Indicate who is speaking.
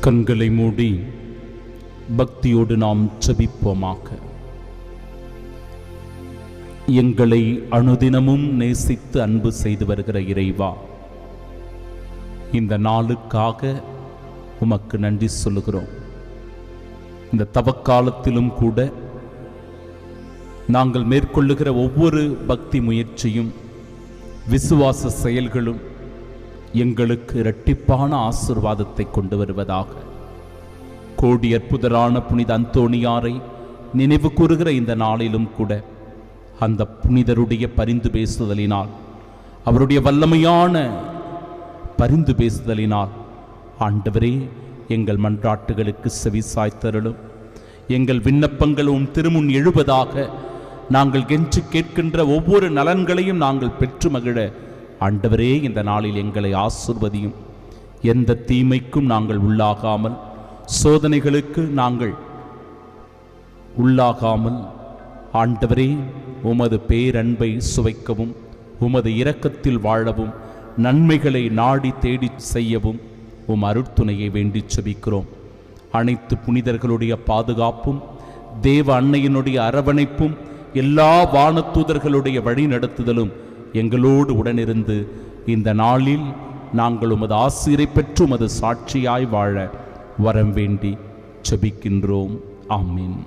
Speaker 1: கண்களை மூடி பக்தியோடு நாம் ஜெபிப்போமாக. எங்களை அனுதினமும் நேசித்து அன்பு செய்து வருகிற இறைவா, இந்த நாளுக்காக உமக்கு நன்றி சொல்லுகிறோம். இந்த தவக்காலத்திலும் கூட நாங்கள் மேற்கொள்ளுகிற ஒவ்வொரு பக்தி முயற்சியும் விசுவாச செயல்களும் எங்களுக்கு இரட்டிப்பான ஆசீர்வாதத்தை கொண்டு வருவதாக. கோடி அற்புதரான புனித அந்தோணியாரை நினைவு கூறுகிற இந்த நாளிலும் கூட அந்த புனிதருடைய பரிந்து பேசுதலினால், அவருடைய வல்லமையான பரிந்து பேசுதலினால் ஆண்டவரே எங்கள் மன்றாட்டுகளுக்கு செவிசாய்த்தருளும். எங்கள் விண்ணப்பங்களும் திருமுன் எழுவதாக. நாங்கள் கெஞ்சி கேட்கின்ற ஒவ்வொரு நலன்களையும் நாங்கள் பெற்று மகிழ ஆண்டவரே இந்த நாளில் எங்களை ஆசீர்வதியும். எந்த தீமைக்கும் நாங்கள் உள்ளாகாமல், சோதனைகளுக்கு நாங்கள் உள்ளாகாமல் ஆண்டவரே உமது பேரன்பை சுவைக்கவும், உமது இரக்கத்தில் வாழவும், நன்மைகளை நாடி தேடி செய்யவும் உம் அருட்துணையை வேண்டி செபிக்கிறோம். அனைத்து புனிதர்களுடைய பாதுகாப்பும், தேவ அன்னையினுடைய அரவணைப்பும், எல்லா வானதூதர்களுடைய வழி நடத்துதலும் எங்களோடு உடனிருந்து இந்த நாளில் நாங்கள் உமது ஆசீரை பெற்று உமது சாட்சியாய் வாழ வரம் வேண்டி செபிக்கின்றோம். ஆமீன்.